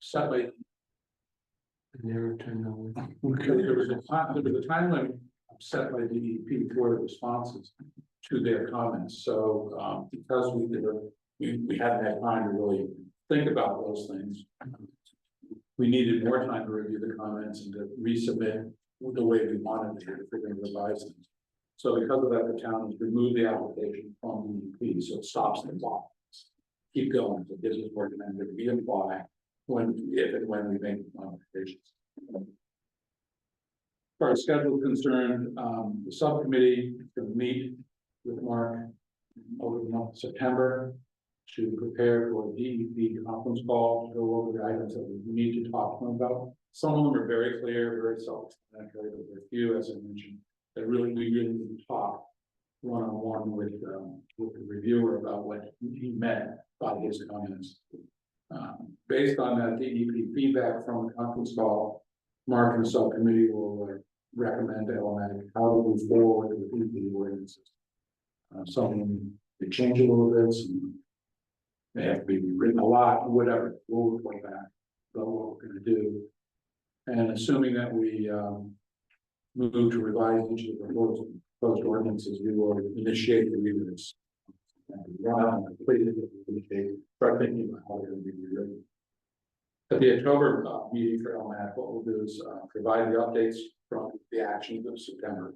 set by, Never turned on. there was a time limit set by DEP for the responses to their comments. So, because we hadn't had time to really think about those things, we needed more time to review the comments and to resubmit the way we wanted to, if we're going to revise things. So because of that, the town has removed the application from DEP, so it stops the clock. Keep going, so this is recommended to reapply if and when we make modifications. As far as schedule is concerned, the subcommittee is going to meet with Mark over the month of September to prepare for a DEP conference call to go over the items that we need to talk to them about. Some of them are very clear, very self-explanatory, but there are a few, as I mentioned, that we really need to talk one-on-one with the reviewer about what he meant by his comments. Based on that DEP feedback from the conference call, Mark and the subcommittee will recommend to Elmatic how to move forward with the DEP ordinances. Some of them they change a little bit, some they have to be written a lot, whatever. We'll report back about what we're going to do. And assuming that we move to revise each of the proposed ordinances, we will initiate the reviews. Start thinking about how they're going to be rewritten. At the October meeting for LMAC, what we'll do is provide the updates from the actions of September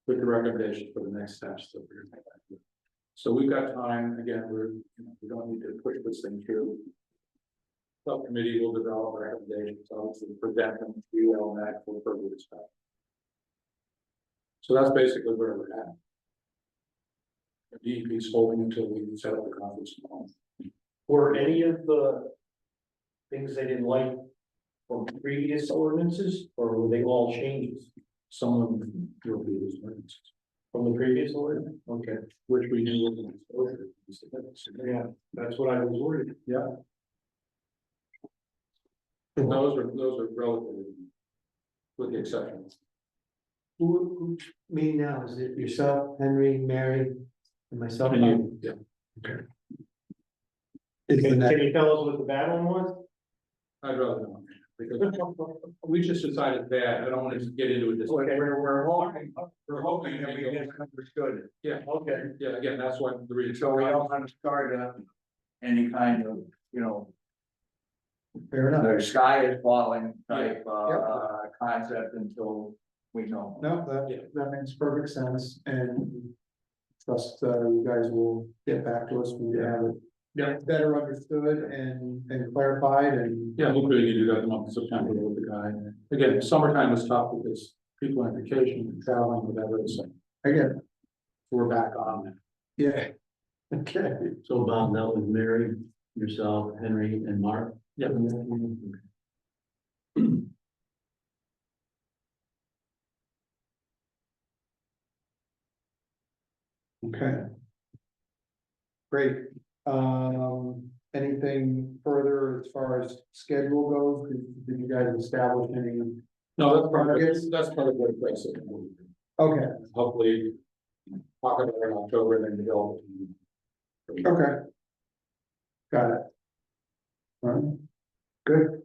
with the recommendations for the next steps that we're going to make. So we've got time. Again, we don't need to push this thing through. Subcommittee will develop recommendations, obviously present them to LMAC for further discussion. So that's basically where we're at. The DEP is holding until we set up the conference tomorrow. Were any of the things they didn't like from previous ordinances, or were they all changes Some of them will be these ordinances, from the previous ordinance? Okay, which we knew was an exposure. yeah, that's what I was worried. Yeah. And those are relatively, with the exception. Who me now, is it yourself, Henry, Mary, and myself? And you, yeah. Is the Can next, you tell us what the bad one was? I'd rather not, because we just decided that, I don't want to get into it this way. Okay, we're hoping, that we get understood it. Yeah, Okay, yeah, again, that's what the reason. so we don't want to start any kind of, fair enough. the sky is falling type, concept until we know. No, that makes perfect sense, and trust you guys will get back to us when you have it. Yeah. Better understood and clarified and. Yeah, hopefully you do that in the month of September with the guy. Again, summertime is tough because people on vacation and traveling, whatever, so Again, we're back on that. yeah. Okay. So Bob, that was Mary, yourself, Henry, and Mark. Yeah. Okay. Great. Anything further as far as schedule goes? Did you guys establish any? No, that's part of what Chris said. Okay, Hopefully, talk about it in October and then develop. okay. Got it. All right, good.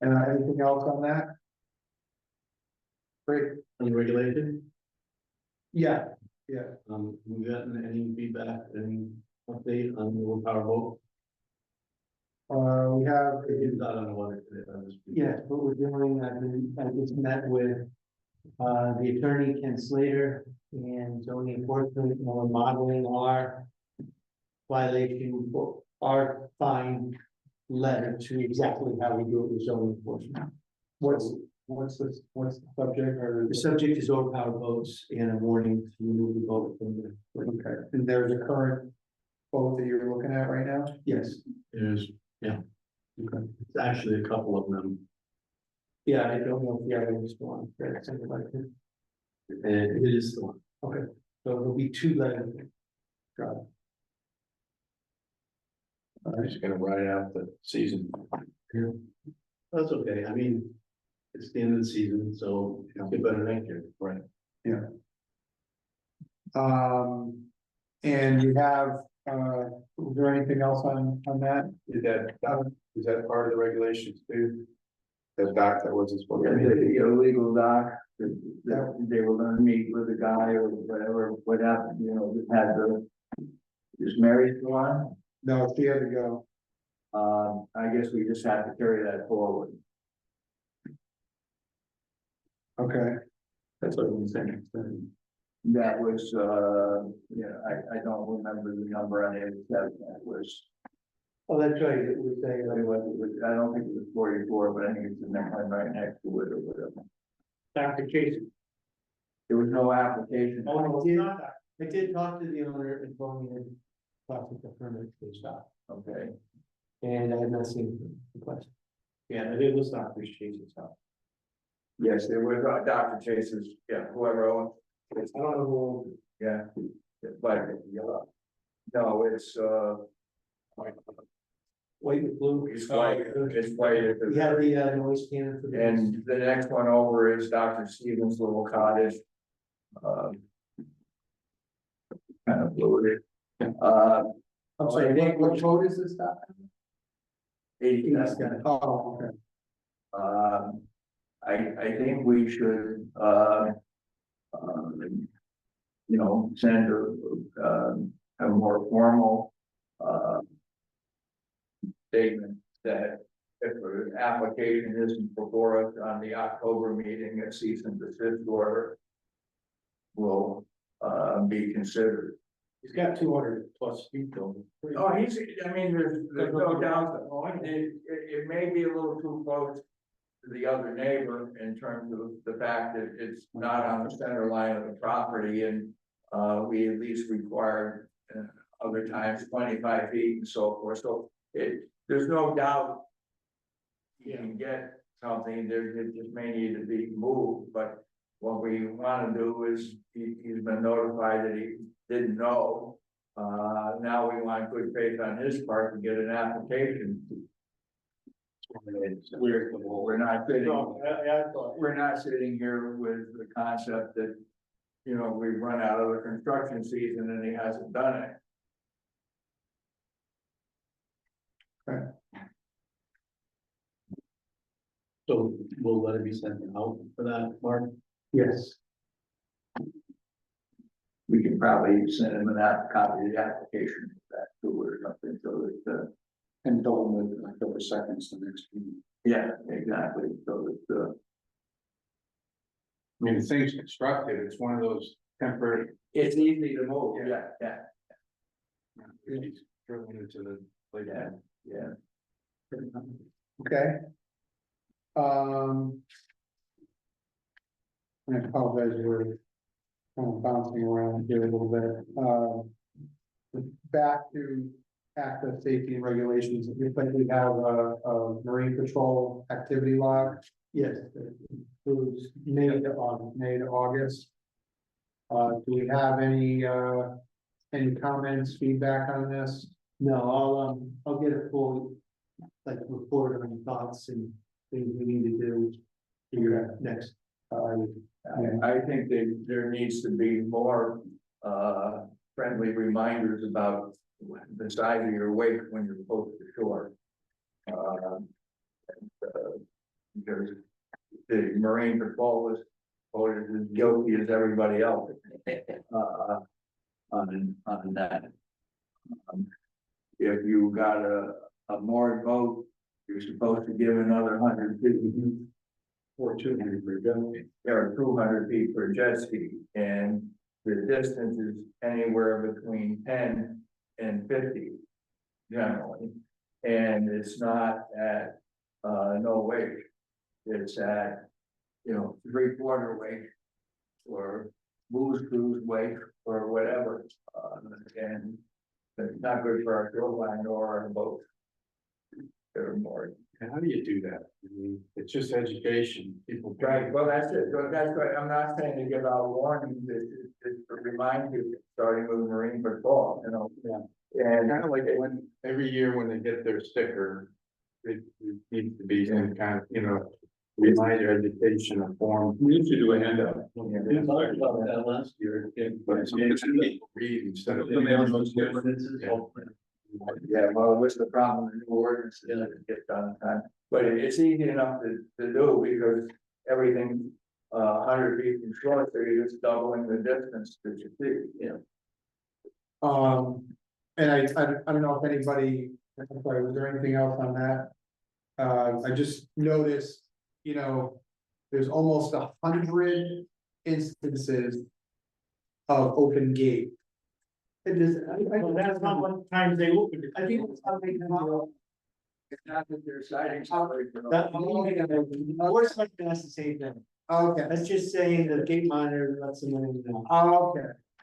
Anything else on that? Great, Unregulated, yeah. have we gotten any feedback, any update on the willpower vote? We have, It's not on the water today, yeah, what we're doing, I just met with the attorney Ken Slater and zoning enforcement, and we're modeling our violation, our fine letter to exactly how we do it with zoning enforcement. What's the subject or? The subject is overpowered votes and a warning to remove the vote from the. Okay, and there's a current vote that you're looking at right now? Yes. There's, yeah. Okay. It's actually a couple of them, Yeah, I don't know if the other one's one, that's something like that. and it is the one. Okay, so there'll be two letters. Got it. I'm just gonna ride out the season. That's okay, I mean, it's the end of the season, so it'll get better next year, right? And you have, was there anything else on that? Did that, Is that part of the regulations too? The dock that wasn't supposed to The be. illegal dock, that they were gonna meet with a guy or whatever, what happened, you know, had the. Is Mary still on? No, she had to go. I guess we just have to carry that forward. Okay. That's what I'm saying. That was, I don't remember the number on it, that was, Oh, that's right, it was I don't think it was 44, but I think it's the next one right next to it or whatever. Application. There was no application. Oh, no, it's not that. I did talk to the owner and told me that plastic permit to stop, Okay, and I have not seen the question. Yeah, it was not appreciated, so. yes, there was Dr. Chase's, yeah, whoever owned. I don't know who. Yeah, but, no, it's, White and blue. it's white, it's white. We have the noise cannon for the. And the next one over is Dr. Stevens' little cottage. Kind of blue. I'm sorry, I think what code is this stuff? 87. Oh, okay. I think we should, you know, send a more formal, statement that if an application isn't before us on the October meeting, a cease and desist order will, be considered. He's got 200+ feet though. Oh, he's, I mean, there's no doubt that it may be a little too close to the other neighbor in terms of the fact that it's not on the center line of the property and, we at least required, other times 25 feet and so forth, so there's no doubt you can get something, it just may need to be moved, but what we wanna do is, he's been notified that he didn't know. Now we want good faith on his part to get an application. It's weird, we're not sitting, No, I thought. we're not sitting here with the concept that, you know, we've run out of the construction season and he hasn't done it. So we'll let it be sent out for that, Mark? Yes. We can probably send him copy of the application back to or something, so that, And told them that October 2nd is the next meeting. yeah, exactly, so that, I mean, the thing's constructed, it's one of those temporary. it's easy to move, yeah, He's drilling into the. yeah, yeah. Okay. I apologize, we're kind of bouncing around here a little bit. Back to access, safety and regulations, it looks like we have a marine patrol activity log. Yes, it includes May to August. Do we have any comments, feedback on this? no, I'll get a full, like, report on thoughts and things we need to do here next. I think that there needs to be more, friendly reminders about the size of your wake when you're close to shore. Because the Marine Patrol is voted as guilty as everybody else. On that. If you got a moored boat, you're supposed to give another 150 Or 200 for a gun. or 200 feet per jet ski, and the distance is anywhere between 10 and 50 generally. And it's not at, no wake, it's at, you know, 3/4 wake, or booze cruise wake, or whatever, and it's not good for our shoreline or our boat. They're more. And how do you do that? I mean, it's just education, people. Right, well, that's it, well, that's what, I'm not saying to give out warnings, it's to remind you, starting with Marine Patrol, you know. Yeah. And Kind of like when, every year when they get their sticker, it needs to be some kind of, you know, reminder, education, a form. We used to do a handout. We talked about that last year. But it's something that people read instead of. The mail notes, yeah. Ordinances, Yeah. all- Yeah, well, what's the problem, the new ordinance, it doesn't get done in time, but it's easy enough to do because everything. 100 feet from shore, so you're just doubling the distance that you see, you know. And I don't know if anybody, I'm sorry, was there anything else on that? I just noticed, you know, there's almost 100 instances of open gate. It is, Well, that's not what times they opened it. I think it's how they come out. It's not that they're citing somebody for. That, we're expecting us to say that. Okay, That's just saying the gate monitor lets them know.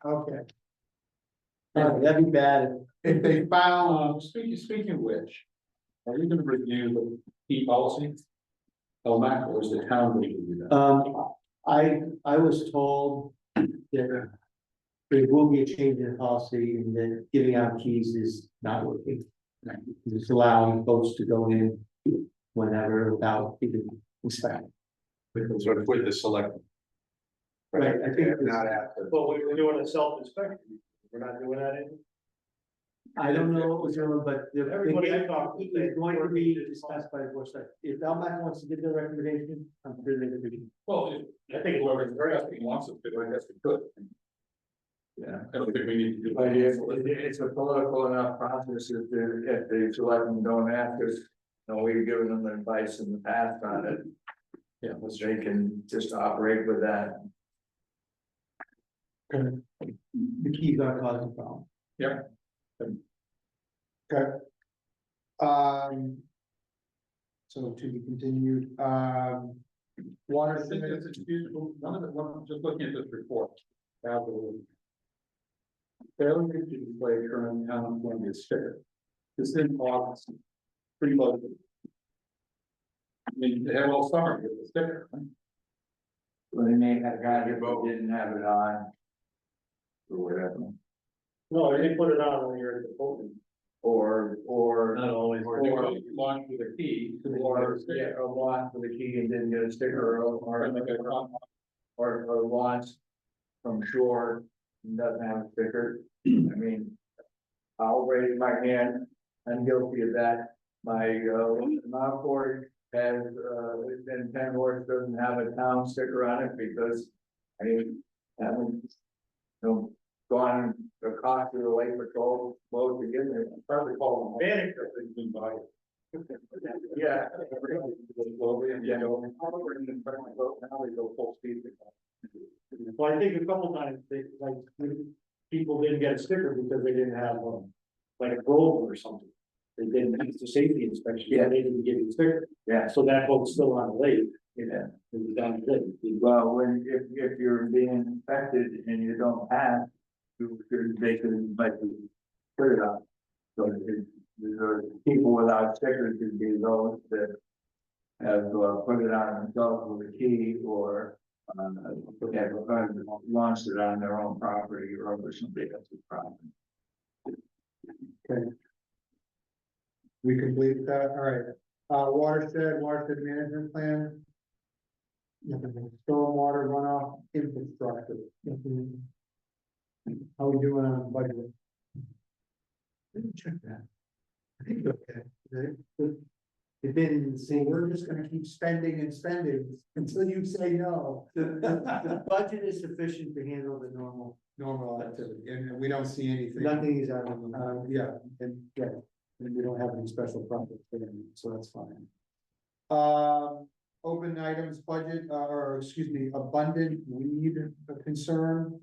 okay. Yeah, that'd be bad. If they found, Speaking of which, are you gonna review the key policy? Oh, Matt, or is the town going to do that? I was told that there will be a change in policy and that giving out keys is not working. Just allowing folks to go in whenever without even inspecting. sort of with the select. Right, I think Not after. But we were doing a self-inspection, we're not doing that anymore. I don't know what was going, but the Everybody I gate talked to is going to be discussed by the board. If Belmont wants to give their recommendation, I'm sure they will be. Well, I think whoever's drafting wants it, but I guess we could. Yeah. I don't think we need to do. But it's a political enough process if the selectmen don't ask us, you know, we've given them advice in the past on it. Yeah. They can just operate with that. The keys are causing problems. So to be continued, water. I think it's excusable, just looking at this report. Failure to display current town employment sticker. This in August. Pretty low. I mean, they have all summer with the sticker. Well, they may have got it, but didn't have it on. Or whatever, No, they put it on when you're at the voting. or. Not always. Or you launch with a key. Or, yeah, or launch with a key and didn't get a sticker, or launch from shore and doesn't have a sticker. I mean, I'll raise my hand, I'm guilty of that. My, Mount Ford has, in Penworth doesn't have a town sticker on it because I haven't, gone across to the lake patrol boat to get there. Probably call them. Panic. Yeah. Now they go full speed. Well, I think a couple times, people didn't get a sticker because they didn't have, like a probe or something. They didn't pass the safety inspection, Yeah. they didn't get a sticker, Yeah, so that boat's still on the lake, yeah. it was down the lake. Well, if you're being inspected and you don't pass, they can let you put it up. So there are people without stickers could be those that have put it on themselves with a key or have launched it on their own property or over somebody else's property. We completed that, all right. Watershed management plan. Stormwater runoff infrastructure. How we doing on budget? Let me check that. I think okay. They've been saying, We're just gonna keep spending and spending until you say no. the budget is sufficient to handle the Normal activity, and we don't see anything. nothing is out of the. Yeah, and we don't have any special projects for them, so that's fine. Open items budget, or excuse me, abundant weed concern.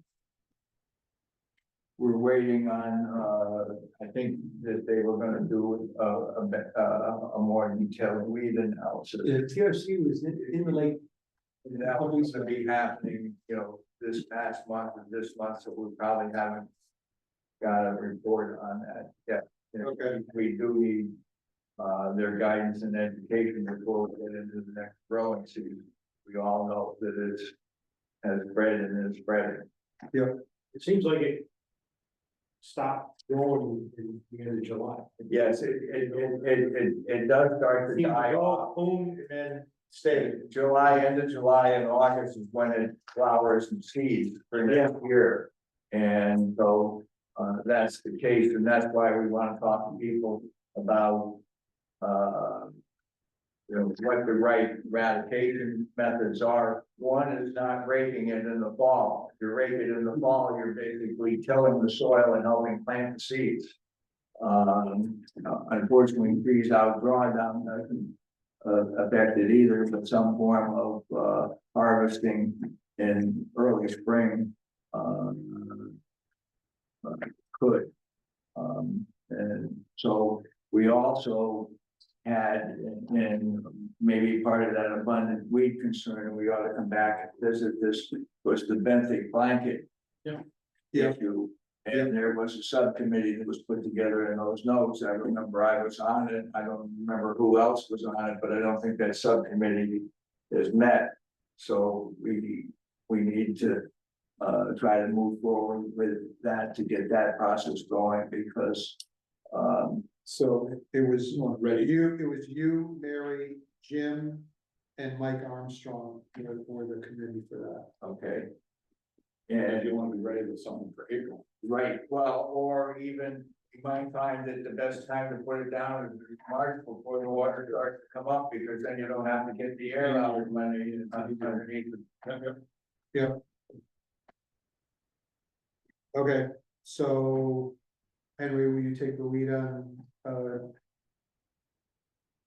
We're waiting on, I think that they were gonna do a more detailed weed analysis. The TRC was in the lake. And that was gonna be happening, this past month and this month, so we probably haven't got a report on that yet. Okay. We do need, their guidance and education before we get into the next growing season. We all know that it's has spread and is spreading. It seems like it stopped growing in the end of July. Yes, it does start to die off. Boom, and then Stay, July, end of July and August is when it flowers and seeds for next year. And so, that's the case, and that's why we want to talk to people about, you know, what the right eradication methods are. One is not raking it in the fall. If you rake it in the fall, you're basically tilling the soil and helping plant the seeds. Unfortunately, trees out drawdown doesn't affect it either, but some form of harvesting in early spring could. And so we also had, and maybe part of that abundant weed concern, and we ought to come back and visit this, was the benthic blanket. Yeah. Yeah. Issue. And there was a subcommittee that was put together in those notes. I remember I was on it. I don't remember who else was on it, but I don't think that subcommittee is met. So we need to try to move forward with that to get that process going, because So it was you, Mary, Jim, and Mike Armstrong were the committee for that. okay. And And you want to be ready with something for April. right, well, or even you might find that the best time to put it down is March before the water starts to come up, because then you don't have to get the air out when it's underneath the. Okay, so Henry, will you take the lead on,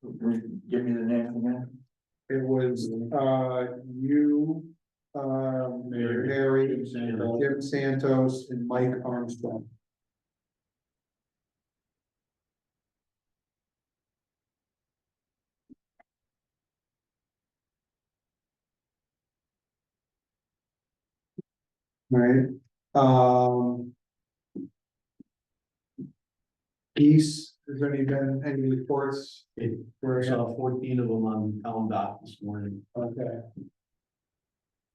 Give me the name again. it was, you, Mary, Jim Santos, and Mike Armstrong. Right, geese, has there been any reports? I saw 14 of them on town dock this morning. Okay,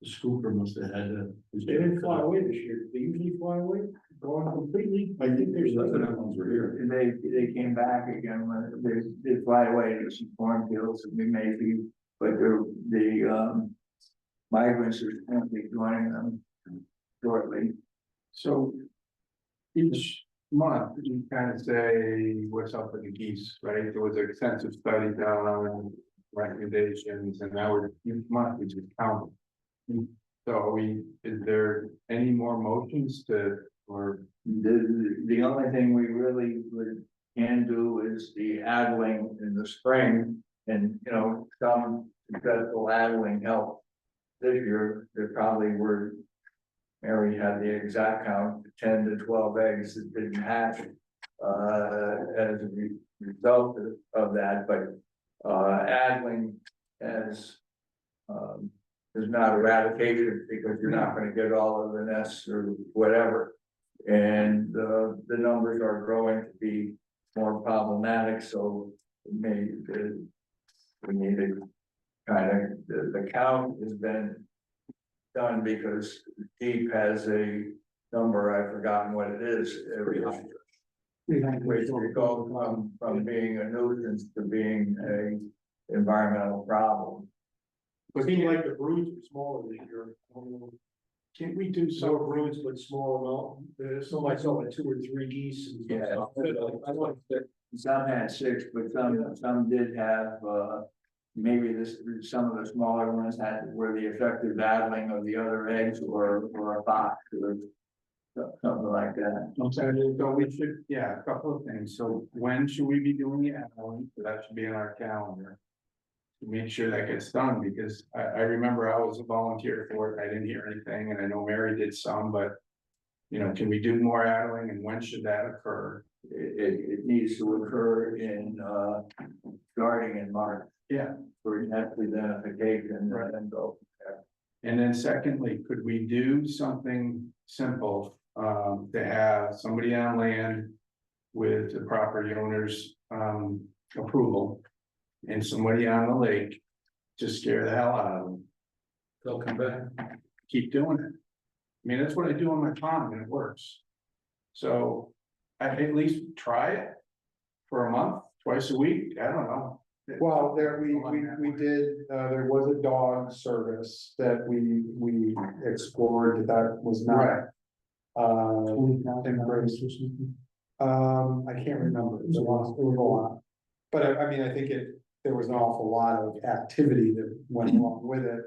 The scooper must have had to. They didn't fly away this year. They usually fly away, gone completely. I think there's The nothing. ones were here. And they came back again, when they fly away to some cornfields and we maybe, but the migrants are currently joining them shortly. So each month, you kind of say what's up with the geese, right? There was an extensive study done on recommendations, and now each month we just count them. So is there any more motions to, or? The only thing we really can do is the addling in the spring, and, you know, some successful addling help. This year, there probably were, Mary had the exact count, 10 to 12 eggs that didn't hatch as a result of that, but addling as is not eradication, because you're not going to get all of the nests or whatever. And the numbers are growing to be more problematic, so maybe we need to kind of, the count has been done because Deep has a number, I've forgotten what it is, every year. Which we go from being a nuisance to being a environmental problem. It seemed like the broods were smaller this year. Can we do Some some, broods, but small amount. There's so much, like 2 or 3 geese and Yeah. stuff. I like that. Some had 6, but some did have, maybe some of the smaller ones were the effective battling of the other eggs or a fox or something like that. so we should, yeah, a couple of things. So when should we be doing the addling? So that should be in our calendar. To make sure that gets done, because I remember I was a volunteer for it. I didn't hear anything, and I know Mary did some, but. You know, can we do more addling, and when should that occur? It needs to occur in, starting in March. Yeah. For nest identification Right. and then go. And then secondly, could we do something simple, to have somebody on land with the property owner's, approval? And somebody on the lake to scare the hell out of them, They'll come back. keep doing it. I mean, that's what I do on my pond and it works. So I at least try it for a month, twice a week, I don't know. well, there, we did, there was a dog service that we explored, that was not. Right. embrace. I can't remember, it was a lot. But I mean, I think there was an awful lot of activity that went along with it.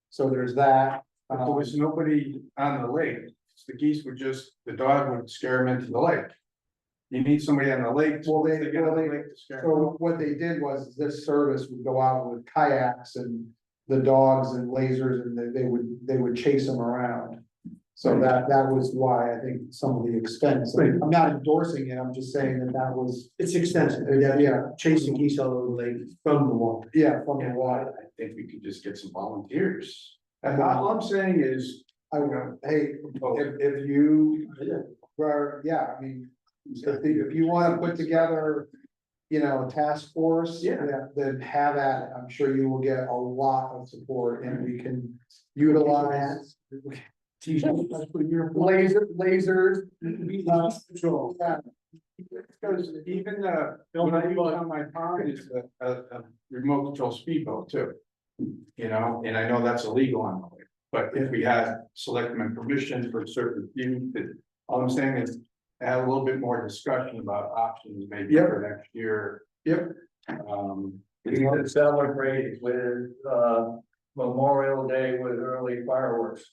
So there's that. But there was nobody on the lake, the geese would just, the dog would scare them into the lake. You need somebody on the lake. Well, they- to get on the lake to scare 'em. So what they did was this service would go out with kayaks and the dogs and lasers and they would chase them around. So that was why I think some of the expense, I'm not endorsing it, I'm just saying that was, It's extensive, yeah, chasing geese all over the lake from the water. yeah, from the water. I think we could just get some volunteers. And all I'm saying is, I would, hey, if you, were, yeah, I mean, if you wanna put together, a task force. Yeah. Then have at it, I'm sure you will get a lot of support and we can utilize. Lasers. Control. Yeah. because even what I use on my pond is a remote control speedboat too. And I know that's illegal on the lake, but if we had selectmen permission for certain things, all I'm saying is. Have a little bit more discussion about options maybe Yep. for next year. Yep. We could celebrate with, Memorial Day with early fireworks.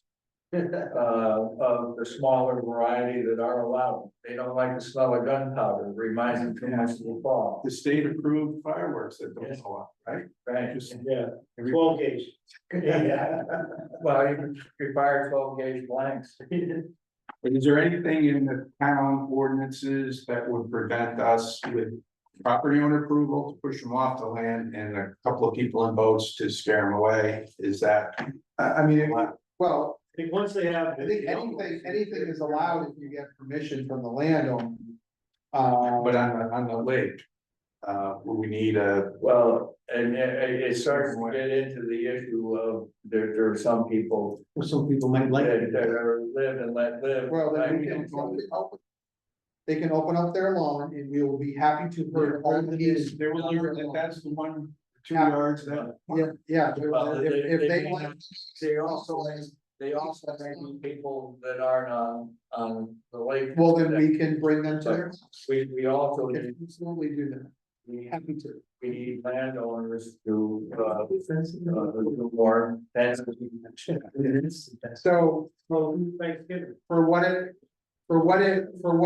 Of the smaller variety that are allowed. They don't like the smell of gunpowder, it reminds them too much of the fall. The state approved fireworks that don't Yes. go off, right? Right? Yeah, 12 gauge. Yeah. Well, you can fire 12 gauge blanks. But is there anything in the town ordinances that would prevent us with property owner approval to push them off the land and a couple of people in boats to scare them away? Is that? I mean, well, I think once they have. I think anything is allowed if you get permission from the landowner. But on the lake, we need a, Well, and it starts to get into the issue of there are some people Some people might like it. that are live and let live. Well, I then we mean, can. They can open up their lawn and we will be happy to herd all the geese. there was, that's the 1, 2 yards that. Yeah, Well, if they may want. have- They also may be people that aren't on the lake. Well, then we can bring them to their. We also We need, can absolutely do that. we Happy to. need landowners to, do more fences. So Well, Thanksgiving. for what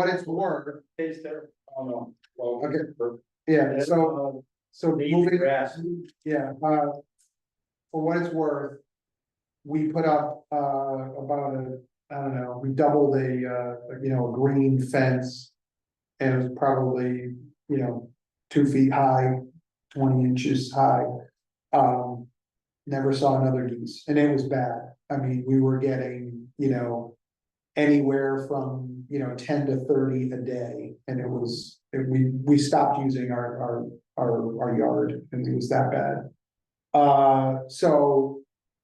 it's worth, Taste there. Oh, no. Well, Okay. yeah, so moving. Grass. Yeah, for what it's worth. We put up, I don't know, we doubled a green fence. And it was probably, 2 feet high, 20 inches high. Never saw another geese, and it was bad. I mean, we were getting, anywhere from, 10 to 30 a day, and we stopped using our yard, and it was that bad. So,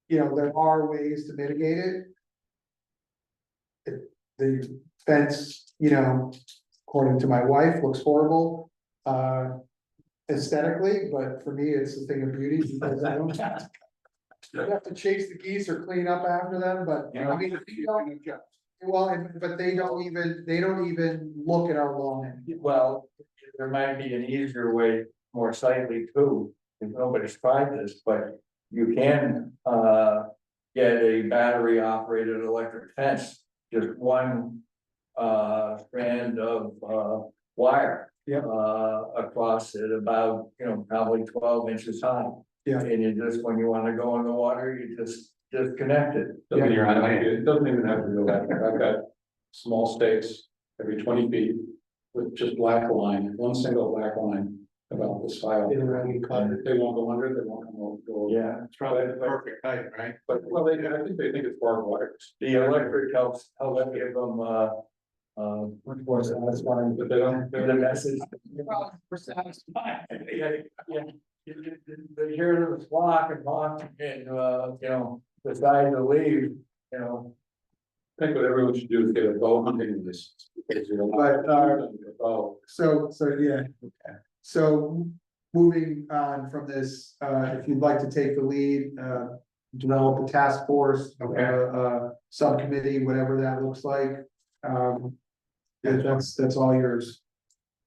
there are ways to mitigate it. The fence, according to my wife, looks horrible. Aesthetically, but for me, it's a thing of beauty because I don't have to chase the geese or clean up after them, but I mean, but they don't even look at our lawn. Well, there might be an easier way, more sightly too, if nobody's tried this, but you can, get a battery operated electric fence, just one, strand of, wire. Yep. Across it about, probably 12 inches high. Yeah. And you just, when you wanna go in the water, you just disconnect it. Yeah. It doesn't even have to go that far. I've got small stakes every 20 feet with just black line, one single black line about this file. They don't want to get caught. They won't go under, they won't come over. Yeah. It's probably the perfect height, right? But, well, I think they think it's barbed wire. The electric helps give them, That's fine, but they don't. the message. Yeah, yeah. They hear the flock and mock and, decide to leave, I think what everyone should do is get a bow hunting license. Oh, So, yeah. So moving on from this, if you'd like to take the lead, develop a task force, subcommittee, whatever that looks like. Yeah, that's all yours.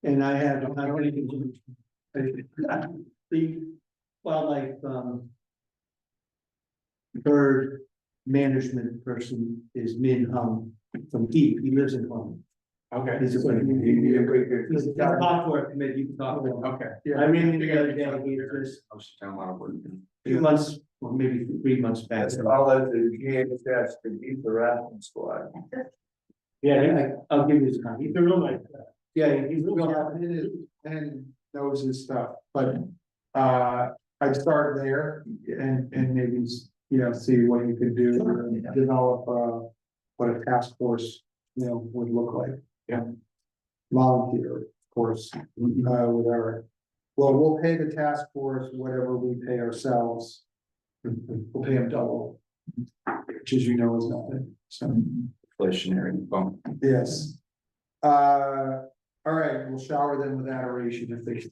And I have, the wildlife, bird management person is Min Hung from Deep, he lives in Hong. Okay. He's a, he's a software committee, you can talk to him. Okay. I mean, the other day, he just, I was down a lot of work. a few months, or maybe 3 months back. That's all of the GHS to keep the rafting squad. Yeah, I'll give you his contact. He's a real nice guy. Yeah, he's real. And knows his stuff, but, I'd start there and maybe, see what you could do, and develop, what a task force, would look like. Yeah. Volunteer, of course, with Eric. Well, we'll pay the task force whatever we pay ourselves. We'll pay them double. Which, as you know, is nothing, so, Inflationary bump. yes. All right, we'll shower them with adoration if they.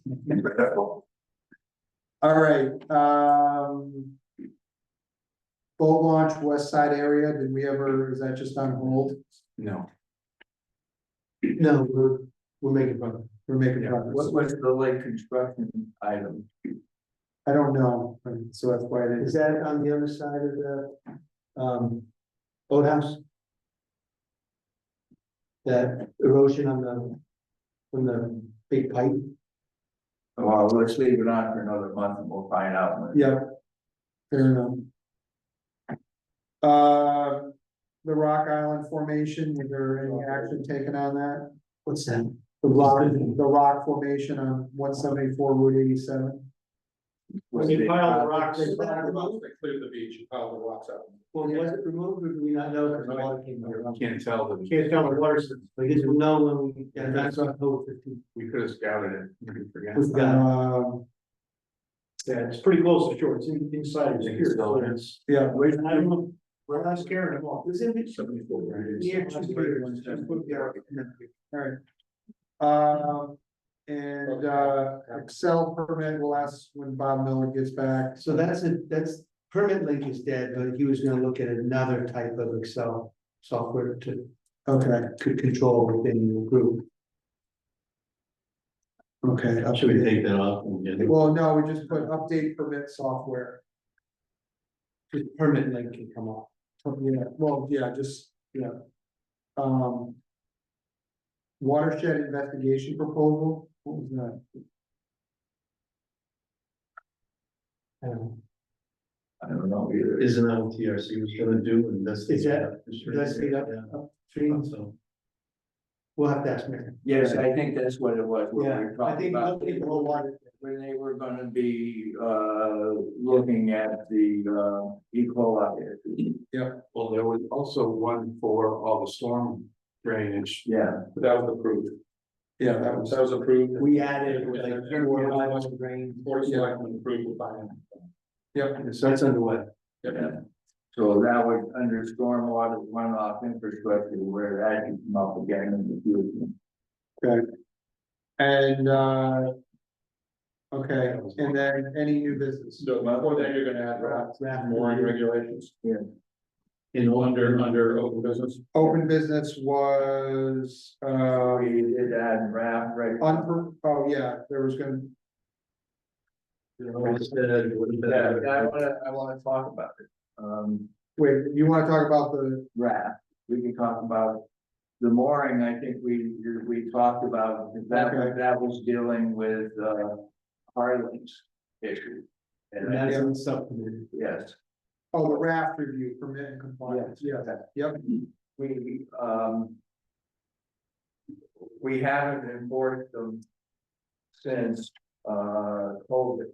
All right, boat launch west side area, did we ever, is that just on hold? No. No, we're making progress. We're making What progress. was the lake construction item? I don't know, so that's why it Is is. that on the other side of the, boathouse? That erosion on from the big pipe? Well, let's leave it on for another month and we'll find out. Yeah. Fair enough. The Rock Island formation, is there any action taken on that? What's that? The rock formation on 174 Route 87? When they pile the rocks, They cleared the beach, piled the rocks up. Well, was it removed or do we not know because the water came out? Can't tell them. can't tell the water. I guess we'll know when we get back to October 15th. We could have scouted it. We forgot. We've got, Yeah, it's pretty close to shore, it's inside of Think here, it's still so there. it's, Yeah. I don't know, we're not scaring them off. was it near 74. All right. And Excel permit, we'll ask when Bob Miller gets back. So that's permit link is dead, but he was gonna look at another type of Excel software to Okay, could control within the group. okay. Should we take that off? and get it? Well, no, we just put update permit software. The permit link can come off. Yeah, well, yeah, just, yeah. Watershed investigation proposal, what was that? I don't know either. Isn't that what TRC was gonna do? Is that- investigate up- Upstream, So, we'll have to ask Mary. Yes, I think that's what it was. what we were I talking think about. update the whole water. When they were gonna be, looking at the, E. coli issue. Well, there was also one for all the storm drainage. Yeah, But that was approved. yeah, That was approved. We added like 4 miles of drain. Board of Selectmen approved by him. yep, So that's underway. yeah. So that would, under stormwater runoff infrastructure, where that can come up again in the future. and, okay, and then any new business? So before that, you're gonna add Raft. mooring regulations In under open business. Open business was, We did add raft right. oh, yeah, there was gonna, Yeah, I wanna talk about it. wait, you wanna talk about the, Raft, we can talk about the mooring, I think we talked about, that was dealing with, Harley's issue. And And that's in subcommittee. yes, oh, the raft review, permit and compliance, yeah, yep, we haven't enforced them since, COVID.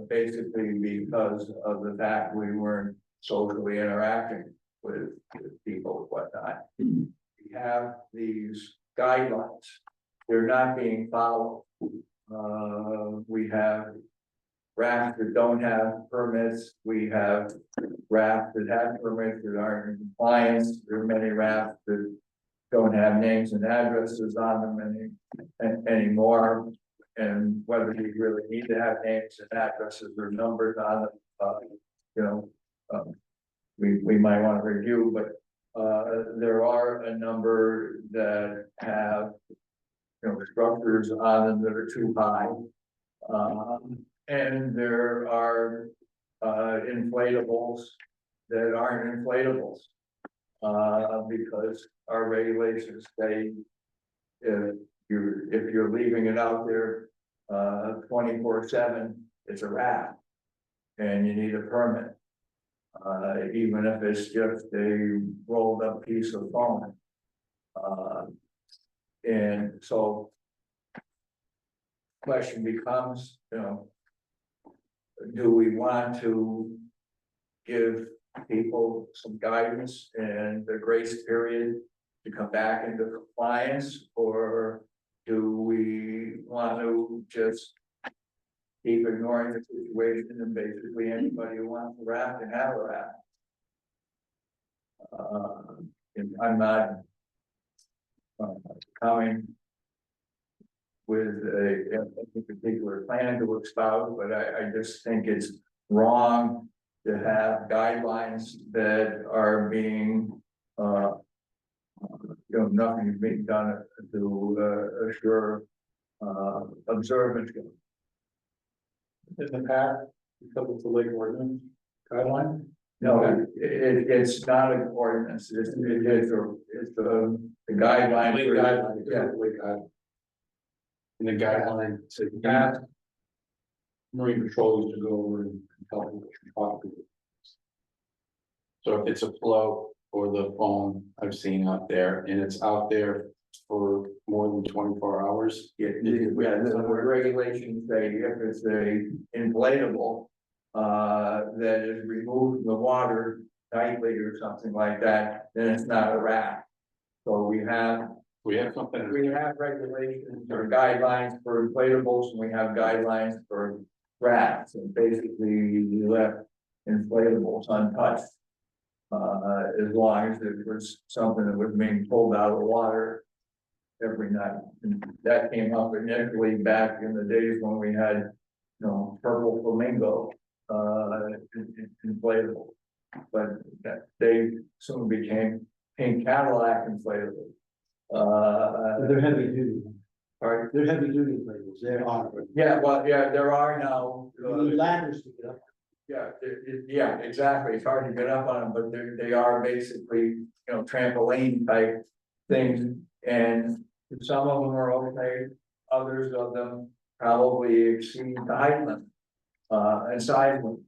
Basically because of the fact we weren't socially interacting with people and whatnot. We have these guidelines, they're not being followed. We have rafts that don't have permits, we have rafts that have permits that aren't in compliance, there are many rafts that don't have names and addresses on them anymore. And whether you really need to have names and addresses or numbers on them, we might want to review, but, there are a number that have, structures on them that are too high. And there are, inflatables that aren't inflatables. Because our regulations say, if you're leaving it out there, 24/7, it's a raft. And you need a permit. Even if it's just a rolled up piece of foam. And so. Question becomes, do we want to give people some guidance and the grace period to come back into compliance? Or do we want to just keep ignoring the situation and basically anybody who wants a raft can have a raft? And I'm not coming with a particular plan to espouse, but I just think it's wrong to have guidelines that are being, nothing is being done to assure observance. In the past, because it's a lake ordinance guideline. No, it's not an ordinance, it's the guideline. Lake guideline, Yeah. lake guideline. And the guideline said, That Marine Patrol used to go over and help with the talk. so if it's a float or the foam I've seen out there and it's out there for more than 24 hours. Yeah, the regulations say if it's a inflatable, that is removed from the water nightly or something like that, then it's not a raft. So we have something. regulations or guidelines for inflatables, and we have guidelines for rafts, and basically we left inflatables untouched. As long as it was something that was being pulled out of the water every night. And that came up initially back in the days when we had, purple flamingo, inflatable. But that they soon became pink Cadillac inflatable. They're heavy duty. Sorry. They're heavy duty labels. They're on. Yeah, well, yeah, there are now. You need ladders to get up. Yeah, exactly. It's hard to get up on them, but they are basically, trampoline type things. And some of them are okay, others of them probably exceed the height limit. And size limit.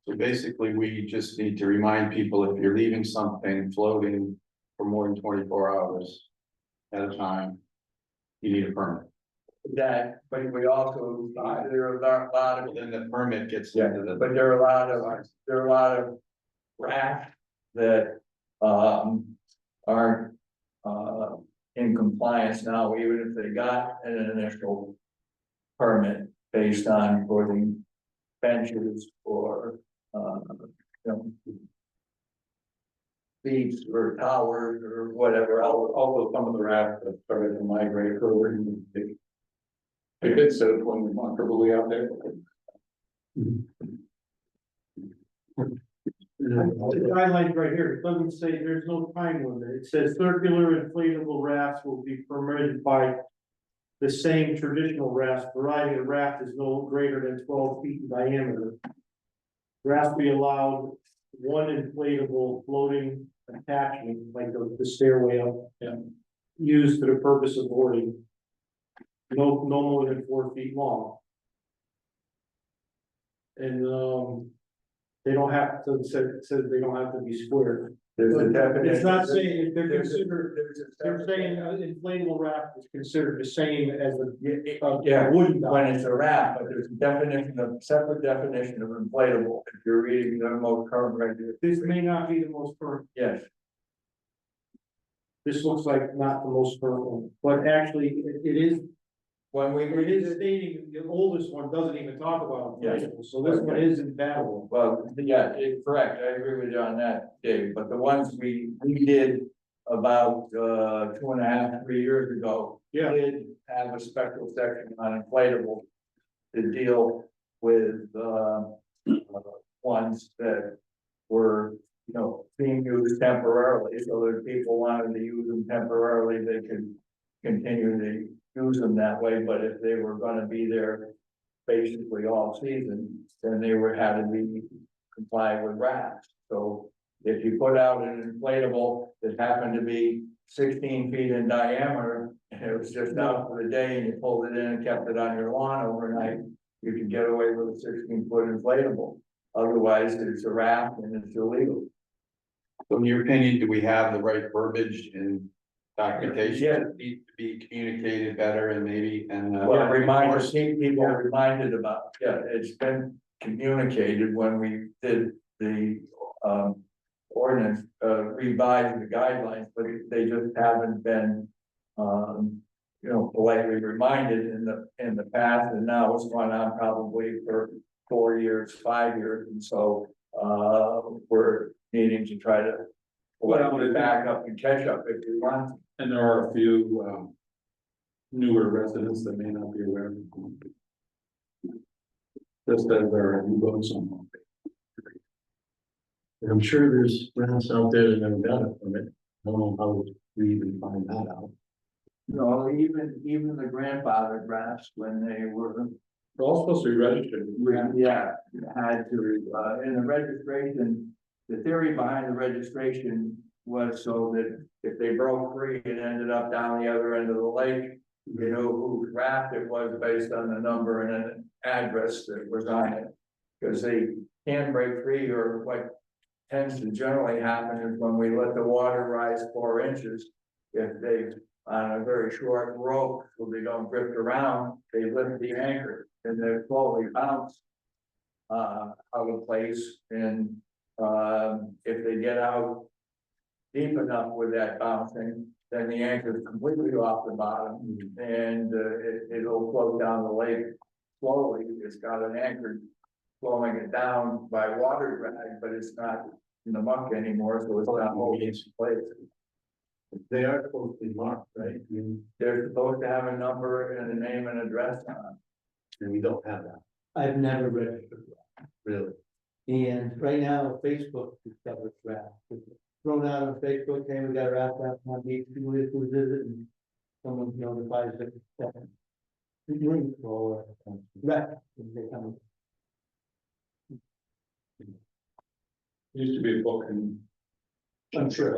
So basically, we just need to remind people if you're leaving something floating for more than 24 hours at a time, you need a permit. That, but we also, there are a lot of, Well, then the permit gets yeah, into the. but there are a lot of rafts that, aren't, in compliance now, even if they got an initial permit based on putting benches or, beats or towers or whatever else. Also, some of the rafts that started to migrate over and they did set it when comfortably out there. The guidelines right here, it doesn't say, there's no time limit, it says circular inflatable rafts will be permitted by. The same traditional rafts, provided a raft is no greater than 12 feet in diameter. Rafts be allowed one inflatable floating attachment, like the stairway up. Yeah. Used for the purpose of boarding. No more than 4 feet long. And, they don't have to, it says they don't have to be square. There's a definition. It's not saying, if they're There's a- considered, they're saying an inflatable raft is considered the same as Yeah, a wooden when dock. it's a raft, but there's a separate definition of inflatable, if you're reading the most current regulations. This may not be the most current, Yes, this looks like not the most current one, but actually, it is, when we it read is it, stating, the oldest one doesn't even talk about Yes. inflatable, so this one is invalid. well, yeah, correct, I agree with you on that, Dave, but the ones we did about, 2.5, 3 years ago. Yeah. Did have a special section on inflatable to deal with, ones that were you know, being used temporarily, so that if people wanted to use them temporarily, they could continue to use them that way, but if they were gonna be there basically all season, then they were had to be comply with rafts. So if you put out an inflatable that happened to be 16 feet in diameter, and it was just out for the day, and you pulled it in and kept it on your lawn overnight, you could get away with a 16-foot inflatable. Otherwise, it's a raft and it's illegal. So in your opinion, do we have the right verbiage and documentation Yeah. that needs to be communicated better and maybe, and. Well, reminders, keep people reminded about, yeah, it's been communicated when we did the, ordinance, revising the guidelines, but they just haven't been, you know, politely reminded in the past, and now it's gone on probably for 4 years, 5 years, and so, we're needing to try to politely back up and catch up if we want. And there are a few, newer residents that may not be aware of it. Just that there are new boats on. And I'm sure there's rafts out there that never got a permit. I don't know how we even find that out. No, even the grandfather rafts, when they were, They're all supposed to be registered. yeah, had to, in the registration. The theory behind the registration was so that if they broke free and ended up down the other end of the lake, you know whose raft it was based on the number and an address that was on it. Because they can't break free, or what tends to generally happen is when we let the water rise 4 inches, if they, on a very short rope, so they don't drift around, they lift the anchor and they slowly bounce out of place, and if they get out deep enough with that bouncing, then the anchor is completely off the bottom, and it'll float down the lake slowly. It's got an anchor slowing it down by water drag, but it's not in the muck anymore, so it's not holding its place. They are supposed to be marked, right? I mean, They're supposed to have a number and a name and address on and we don't have that, I've never registered. really. And right now, Facebook discovers raft. It's thrown out on Facebook, hey, we got a raft out on beach, who visit, and someone notifies them. Link or raft, and they come. There used to be a book and. I'm sure.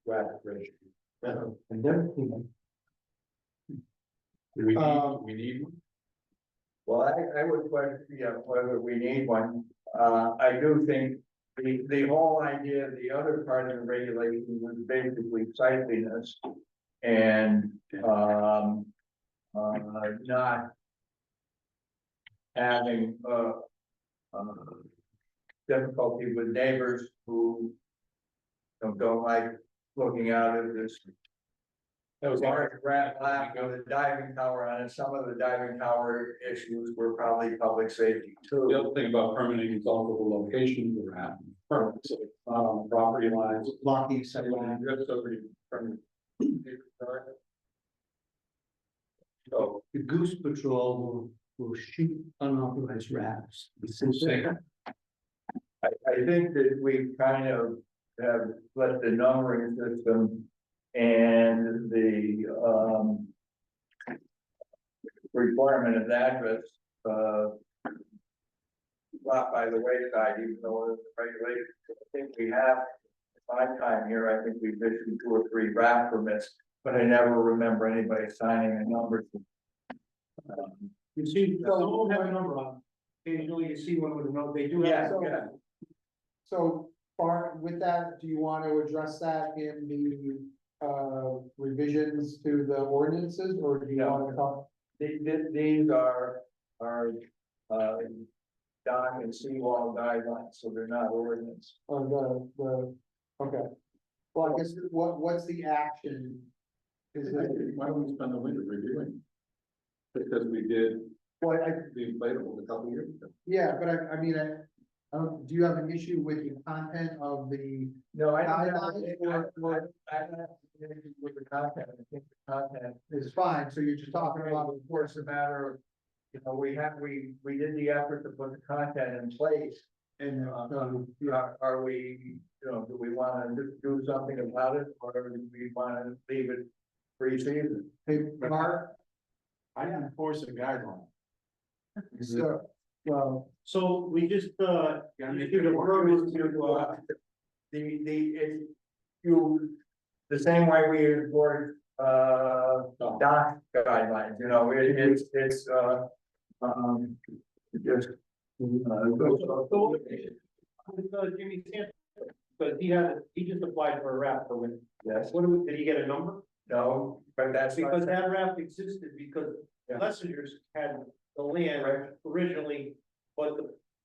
Raft registry. And then, you know, Do we Um, need one? Well, I would question, yeah, whether we need one. I do think the whole idea, the other part of the regulation was basically sightliness. And, not having, difficulty with neighbors who don't like looking out at this. It was large rat lap with a diving tower on it. Some of the diving tower issues were probably public safety The too. other thing about permitting is also the location of the raft. Permit, so it's not on the property lines. blocking So sidewalk. when it drifts over to permit. So, The Goose Patrol will shoot unauthorized rafts. I think that we kind of have let the numbering system and the, requirement of the address, drop by the wayside, even though it's regulated. I think we have, my time here, I think we've issued 2 or 3 raft permits, but I never remember anybody signing a number. You see, they don't have a number on. Occasionally you see one with a note, they do have. Yeah. So, Bart, with that, do you want to address that in the revisions to the ordinances, or do you want to talk? These are, dock and seawall guidelines, so they're not ordinance. Okay. Well, I guess, what's the action? Is it, Why don't we spend the winter reviewing? Because we did well, the inflatables a couple years ago. yeah, but I mean, do you have an issue with the content of the, No, I don't have, Guidelines I don't have an issue with the content, I think the content, is fine, so you're just talking about, of course, a matter of, you know, we did the effort to put the content in place. And, Are we, do we wanna do something about it, or do we wanna leave it free season? hey, Mark, I enforce a guideline. so, well, So we just, Gotta make issued a it work. permit to, The, you, the same way we enforce, dock guidelines, it's, just. Jimmy Sands, but he just applied for a raft for winter. Yes, Did he get a number? no, but that's Because that raft existed because Yeah. Messengers had the land originally, but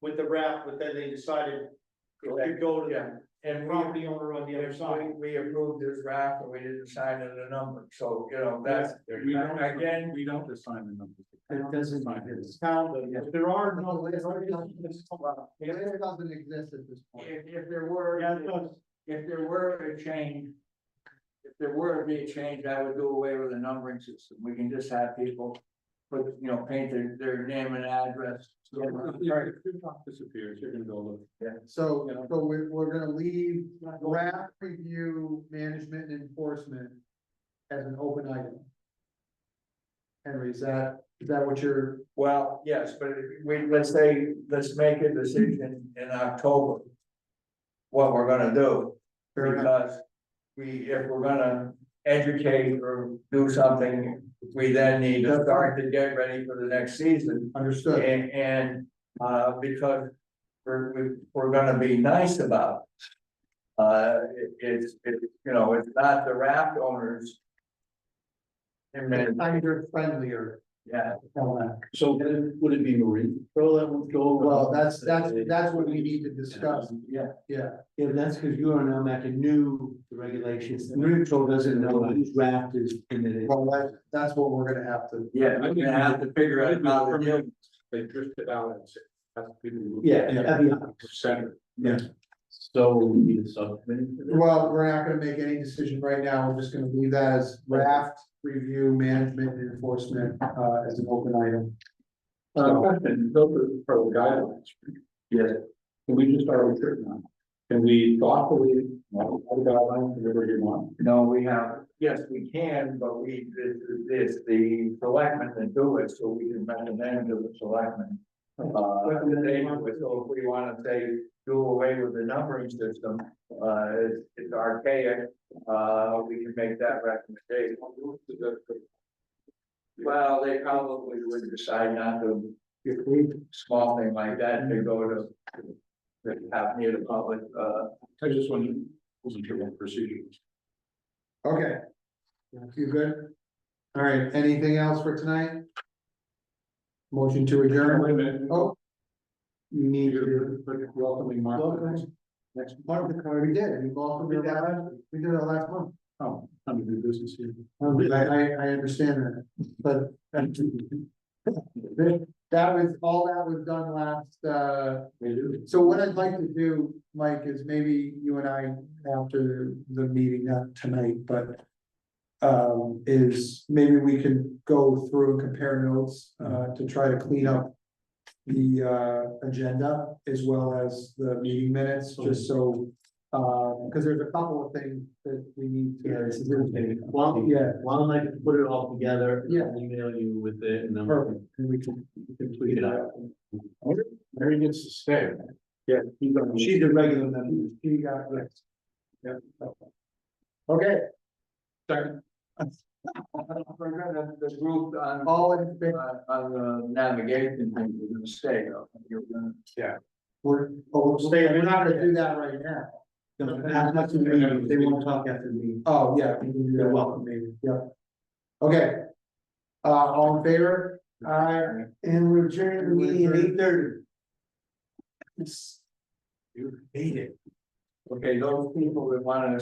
with the raft, but then they decided it could go to Yeah. And the we, property owner on the other side. we approved this raft, and we didn't assign it a number, so, that's, We don't, again, we don't assign the numbers. It doesn't, It's town, if there are no. the list doesn't exist at this point. if there were. Yeah, it does. If there were a change. If there were to be a change, I would do away with the numbering system, we can just have people put, paint their name and address. So if your dock disappears, you're gonna go look. So, we're gonna leave draft review, management and enforcement as an open item. Henry, is that what you're, Well, yes, but let's make a decision in October. What we're gonna do, fair enough? because if we're gonna educate or do something, we then need to start to get ready for the next season. Understood. And, because we're gonna be nice about it. It's not the raft owners. And then, Kinder friendlier. yeah, So would it be marine patrol that would go? Well, that's what we need to discuss. yeah, yeah, that's because you are now making new regulations. The Marine Patrol doesn't know whose raft is permitted. Well, that's what we're gonna have to. yeah, we're gonna have to figure out how to deal. They drifted out and said, that's people. who- Yeah, that'd be- Center. So we need a subcommittee for this? Well, we're not gonna make any decision right now, we're just gonna leave that as draft review, management and enforcement, as an open item. Question, those are for the guidelines. Yes. Can we just start with it now? Can we thoughtfully, modify the guidelines, whatever you want? No, we have, yes, we can, but it's the selectmen that do it, so we can recommend to the selectmen. So if we wanna say, do away with the numbering system, it's archaic, we can make that recommendation. Well, they probably would decide not to, if we, small thing like that, to go to have near the public, I just wasn't sure what procedures. Okay. You good? All right, anything else for tonight? Motion to adjourn. Wait a minute. Oh. You need to, You're welcoming Mark. Welcome. Next, part of the car, we did, we welcomed her we did it last month. oh, time to do business here. I understand that, but. That was, all that was done last, so what I'd like to do, Mike, is maybe you and I, after the meeting, not tonight, but. Is maybe we can go through and compare notes, to try to clean up. The agenda as well as the meeting minutes, just so, because there's a couple of things that we need to. Well, Yeah, why don't I put it all together? Yeah. and Email you with it and then. perfect, and we can tweet it out. Mary gets to stay. Yeah. She's a regular member. She got it. Yeah. Okay, Second. the group on. all in favor, On the navigation thing, we're gonna stay though. You're gonna- we're not gonna do that right now. After the meeting, they won't talk after the meeting. Oh, yeah, we can do that. welcome, maybe. Yeah. Okay. All in favor? And we're adjourning the meeting at 8:30. Okay, those people that wanted to